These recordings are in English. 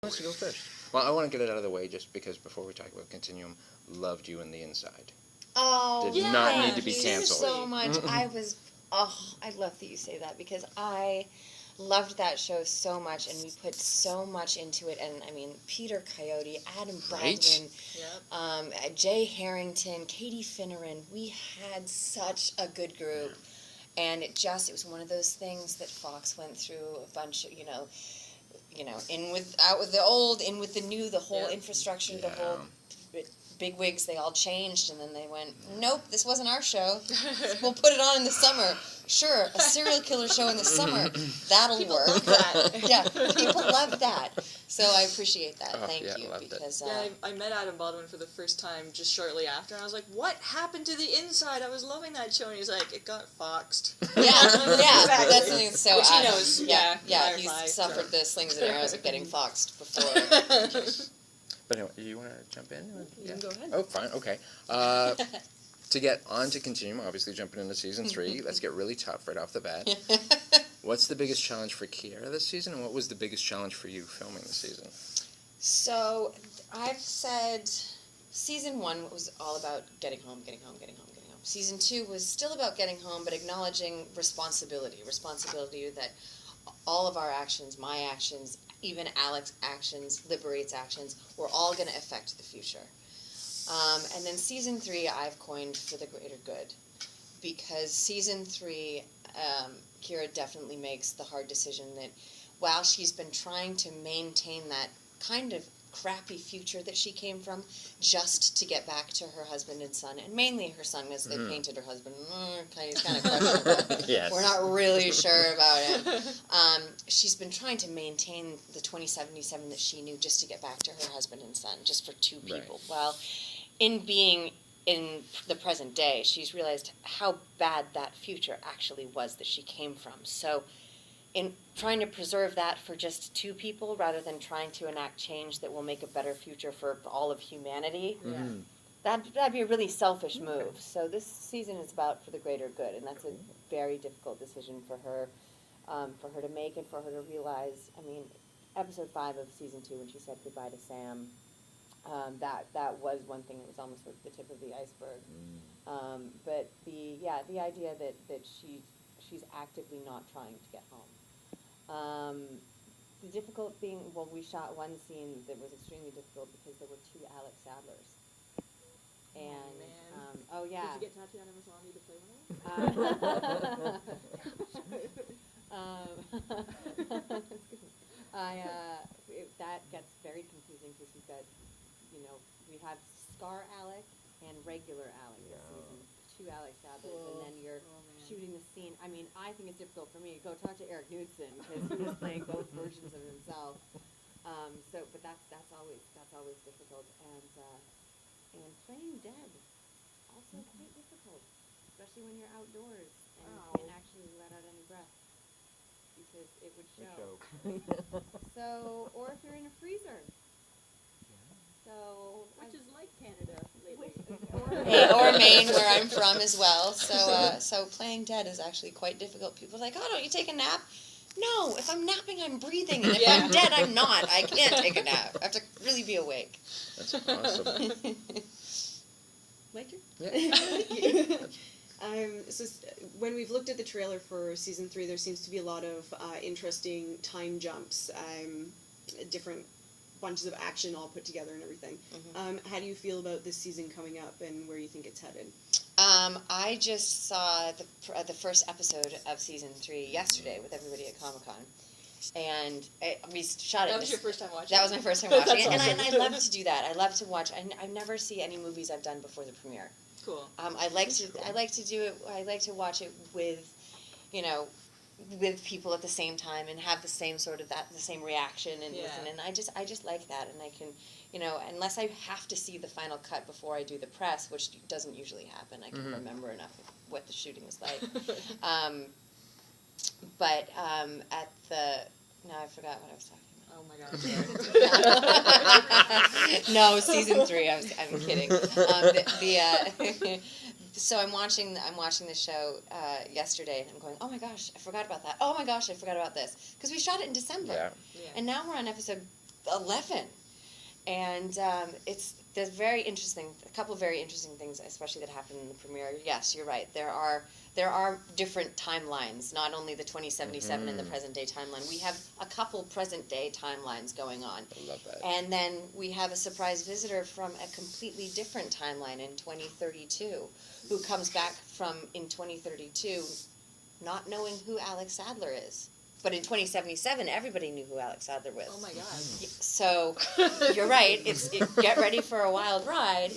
wants to go first? Well, I want to get it out of the way just because before we talk about Continuum, loved you in the inside. Oh, Did not need to be thank canceled. you so much. I love that you say that because I loved that show so much and we put so much into it. And I mean, Peter Coyote, Adam Baldwin, Jay Harrington, Katie Finneran, we had such a good group. And it was one of those things that Fox went through a bunch of, in with, out with the old, in with the new, the whole infrastructure, the whole big wigs, they all changed, and then they went, nope, this wasn't our show. We'll put it on in the summer. Sure, a serial killer show in the summer. That'll work. Love that. Yeah, people love that. So I appreciate that. Thank you. Because I met Adam Baldwin for the first time just shortly after, and I was like, what happened to the inside? I was loving that show, and he's like, it got foxed. Yeah, Exactly. that's something. So Which he Adam, knows. he's Firefly, suffered the slings and arrows of getting foxed before. But anyway, you want to jump in? You can go ahead. Oh, fine, okay. To get on to Continuum, obviously jumping into season 3, let's get really tough right off the bat. What's the biggest challenge for Kiera this season, and what was the biggest challenge for you filming the season? So I've said season 1 was all about getting home. Season 2 was still about getting home, but acknowledging responsibility that all of our actions, my actions, even Alex's actions, Liberate's actions, we're all going to affect the future. And then season 3 I've coined for the greater good, because season 3, Kiera definitely makes the hard decision that while she's been trying to maintain that kind of crappy future that she came from just to get back to her husband and son, and mainly her son, as they painted her husband, he's kind of questionable. Yes. We're not really sure about it. She's been trying to maintain the 2077 that she knew just to get back to her husband and son, just for 2 people. Right. Well, in being in the present day, she's realized how bad that future actually was that she came from. So in trying to preserve that for just 2 people rather than trying to enact change that will make a better future for all of humanity, that'd be a really selfish move. So this season is about for the greater good, and that's a very difficult decision for her to make and for her to realize. I mean, episode 5 of season 2, when she said goodbye to Sam, that was one thing that was almost sort of the tip of the iceberg. But the idea that she's actively not trying to get home. The difficult thing, we shot one scene that was extremely difficult because there were 2 Alex Sadlers. And, Did you get Tatiana Maslany to play one of them? That gets very confusing because you've got, we have Scar Alec and regular Alec this season. 2 Alex Sadlers, and then you're shooting the scene. I mean, I think it's difficult for me. Go talk to Eric Knudsen because he was playing both versions of himself. But that's always difficult, and playing dead also quite difficult, especially when you're outdoors and can't actually let out any breath because it would show. Or if you're in a freezer. Which is like Canada lately. Or Maine, where I'm from as well. So playing dead is actually quite difficult. People are like, oh, don't you take a nap? No, if I'm napping, I'm breathing, and if I'm dead, I'm not. I can't take a nap. I have to really be awake. That's awesome. My turn? Yeah. So when we've looked at the trailer for season 3, there seems to be a lot of interesting time jumps, different bunches of action all put together and everything. How do you feel about this season coming up and where you think it's headed? I just saw the first episode of season 3 yesterday with everybody at Comic-Con. And we shot it. That was your first time watching? That was my first time watching it. Awesome. And I love to do that. I love to watch. I never see any movies I've done before the premiere. Cool. I like to do it. I like to watch it with, with people at the same time and have the same sort of the same reaction and listen. And I just like that. And I can, unless I have to see the final cut before I do the press, which doesn't usually happen. I can remember enough of what the shooting was like. But at the now I forgot what I was talking about. Oh my God. No, season 3. I'm kidding. So I'm watching the show yesterday, and I'm going, oh my gosh, I forgot about that. Oh my gosh, I forgot about this, because we shot it in December, and now we're on episode 11. And there's a couple of very interesting things, especially that happened in the premiere. Yes, you're right. There are different timelines, not only the 2077 and the present day timeline. We have a couple present day timelines going on. I love that. And then we have a surprise visitor from a completely different timeline in 2032, who comes back from, in 2032, not knowing who Alex Sadler is. But in 2077, everybody knew who Alex Sadler was. Oh my god. So you're right. Get ready for a wild ride.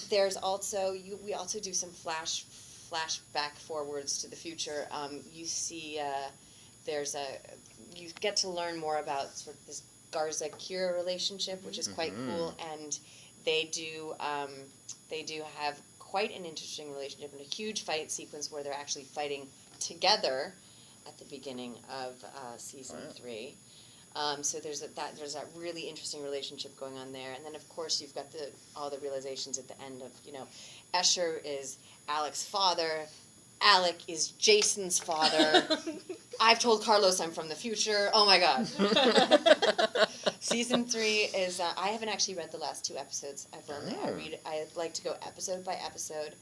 There's also we also do some flashback forwards to the future. You see, you get to learn more about sort of this Garza-Kira relationship, which is quite cool, and they do have quite an interesting relationship and a huge fight sequence where they're actually fighting together at the beginning of season 3. So there's that really interesting relationship going on there, and then of course you've got all the realizations at the end of, Escher is Alec's father, Alec is Jason's father. I've told Carlos I'm from the future. Oh my god. Season 3 is I haven't actually read the last 2 episodes. I like to go episode by episode.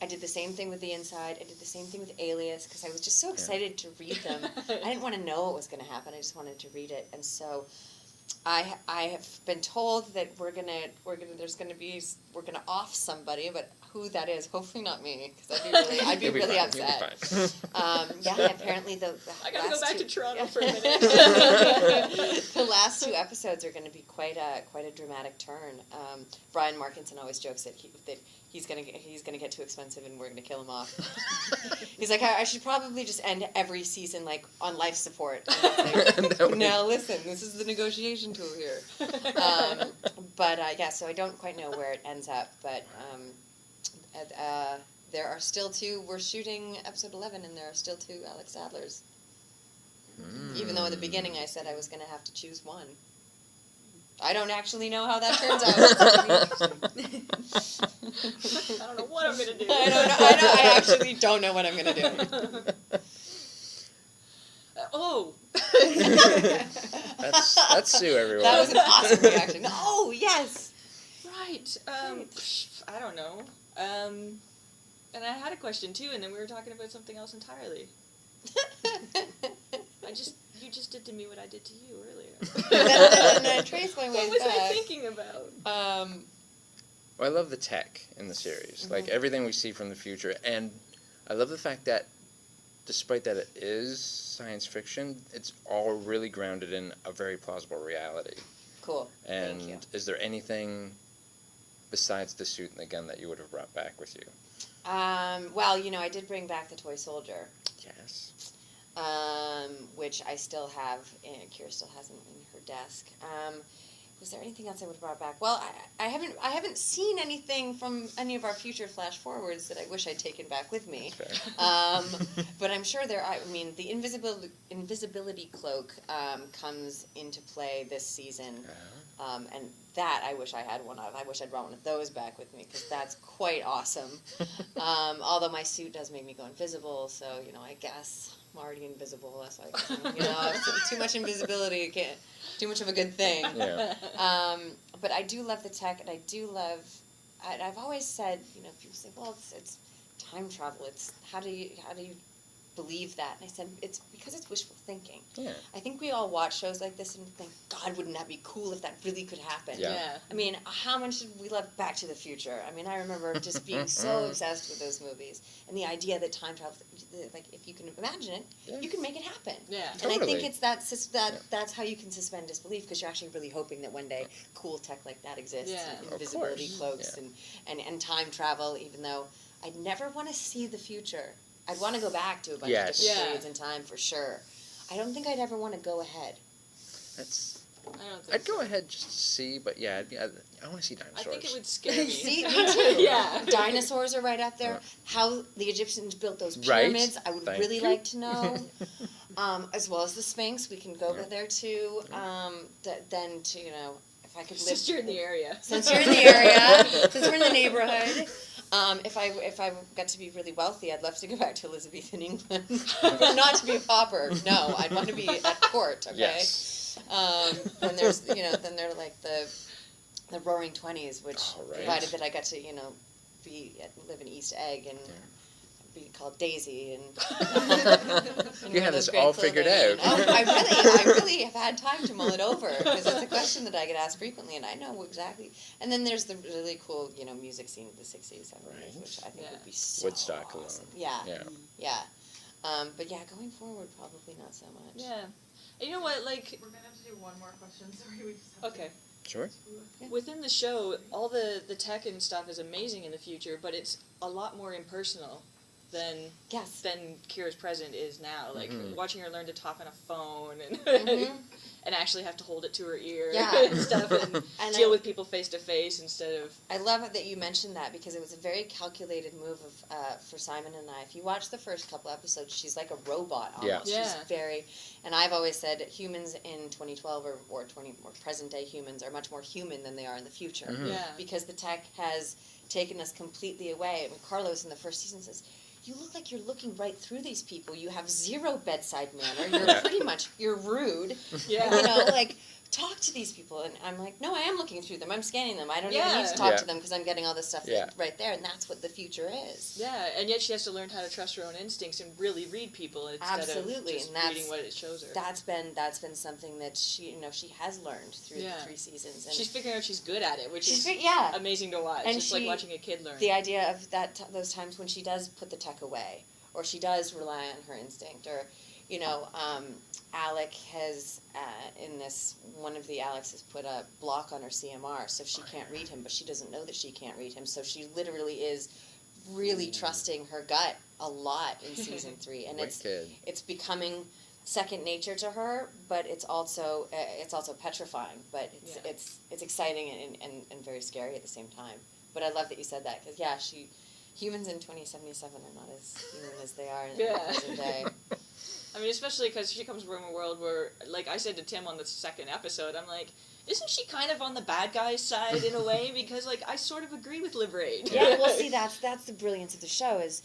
I did the same thing with The Inside. I did the same thing with Alias because I was just so excited to read them. I didn't want to know what was going to happen. I just wanted to read it. And so I have been told that we're gonna off somebody, but who that is, hopefully not me, because I'd be really upset. Apparently I gotta go back to Toronto for a minute. The last 2 episodes are going to be quite a dramatic turn. Brian Markinson always jokes that he's gonna get too expensive and we're gonna kill him off. He's like, I should probably just end every season like on life support. Like, now listen, this is the negotiation tool here. So I don't quite know where it ends up, but there are still 2. We're shooting episode 11, and there are still 2 Alex Sadlers. Even though at the beginning I said I was going to have to choose one. I don't actually know how that turns out. I don't know what I'm going to do. I actually don't know what I'm going to do. That's Sue, everyone. That was an awesome reaction. Oh, yes! Right. I don't know. And I had a question too, and then we were talking about something else entirely. You just did to me what I did to you earlier. And I traced my way What was back. I thinking about? Well, I love the tech in the series, like everything we see from the future, and I love the fact that despite that it is science fiction, it's all really grounded in a very plausible reality. Cool. And Thank you. is there anything besides the suit and the gun that you would have brought back with you? Well, I did bring back the toy soldier. Yes. Which I still have, and Kira still has in her desk. Was there anything else I would have brought back? Well, I haven't seen anything from any of our future flash forwards that I wish I'd taken back with me. But I'm sure the invisibility cloak comes into play this season, and that I wish I had one of. I wish I'd brought one of those back with me because that's quite awesome. Although my suit does make me go invisible, so I guess I'm already invisible. That's too much invisibility can't. Too much of a good thing. Yeah. But I do love the tech, and I do love. I've always said, people say, "Well, it's time travel. It's how do you believe that?" And I said, it's because it's wishful thinking. Yeah. I think we all watch shows like this and think, God, wouldn't that be cool if that really could happen? Yeah. I mean, how much did we love Back to the Future? I mean, I remember just being so obsessed with those movies. And the idea that time travel, like, if you can imagine it, you can make it happen. Yeah. And I think Totally. it's that's how you can suspend disbelief, because you're actually really hoping that one day cool tech like that exists. Yeah. And Of invisibility course. cloaks and time travel, even though I'd never want to see the future. I'd want to go back to a bunch of different Yeah. periods in time for sure. I don't think I'd ever want to go ahead. I don't think I'd go ahead just to see, but yeah, I want to see I dinosaurs. think it would scare me. See, me too. Yeah. Dinosaurs are right up there. Yeah. How the Egyptians built those Right. pyramids, I would Thank really you. like to know. As well as the Sphinx, we can go over there too. Then to if I could live. Since you're in the area. Since you're in the area, since we're in the neighborhood. If I got to be really wealthy, I'd love to go back to Elizabethan England, but not to be a pauper. No, I'd want to be at court. Okay. Yes. When there's, then they're like the Roaring Twenties, which right. provided that I got to, live in East Egg and be called Daisy and You have this all figured out. I really have had time to mull it over because it's a question that I get asked frequently, and I know exactly. And then there's the really cool, music scene of the '60s, Right. which I think would be so Woodstock awesome. alone. Yeah. But yeah, going forward, probably not so much. Yeah. And you know what, like... We're going to have to do one more question. Sorry, we just have Okay. Sure. Within the show, all the tech and stuff is amazing in the future, but it's a lot more impersonal than Yes. Kira's present is now. Like, watching her learn to talk on a phone and and actually have to hold it to her ear and stuff and deal with people face to face instead of... I love it that you mentioned that because it was a very calculated move for Simon and I. If you watch the first couple episodes, she's like a robot almost. Yeah. She's very... And I've always said humans in 2012 or present day humans are much more human than they are in the future. Yeah. Because the tech has taken us completely away. I mean, Carlos in the first season says, you look like you're looking right through these people. You have zero bedside manner. You're rude. Yeah. Talk to these people. And I'm like, no, I am looking through them. I'm scanning them. I don't even need to talk to them because I'm getting all this stuff right there. And that's what the future is. Yeah, and yet she has to learn how to trust her own instincts and really read people instead of just reading what it shows her. That's been something that she has learned through the 3 seasons. And she's figuring out she's good at it, which is amazing to watch. And it's like watching a kid learn. The idea of those times when she does put the tech away, or she does rely on her instinct, or Alec has one of the Alex has put a block on her CMR, so she can't read him, but she doesn't know that she can't read him, so she literally is really trusting her gut a lot in season 3, and it's becoming second nature to her, but it's also petrifying, but it's exciting and very scary at the same time. But I love that you said that because humans in 2077 are not as human as they are in the present day. I mean, especially because she comes from a world where, like I said to Tim on the second episode, I'm like, isn't she kind of on the bad guy's side in a way? Because, I sort of agree with Liberate. Yeah, well, see, that's the brilliance of the show is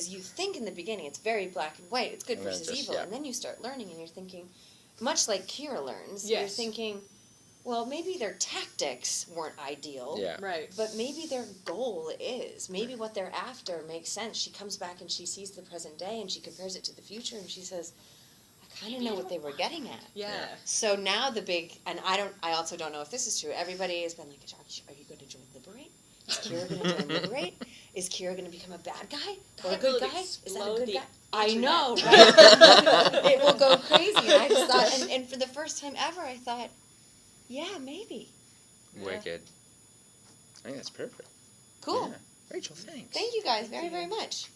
you think in the beginning it's very black and white, it's good versus evil, and then you start learning and you're thinking, much like Kira learns, you're thinking, well, maybe their tactics weren't ideal, right? But maybe their goal is. Maybe what they're after makes sense. She comes back and she sees the present day and she compares it to the future and she says, I kind of know what they were getting at. Yeah. So now and I also don't know if this is true. Everybody has been like, are you going to join Liberate? Is Kira going to join Liberate? Is Kira going to become a bad guy or a good guy? Is that a good guy? I know, right? It will go crazy. And I just thought, and for the first time ever, I thought, yeah, maybe. Wicked. I think that's perfect. Cool. Yeah. Rachel, thanks. Thank you guys very, very much.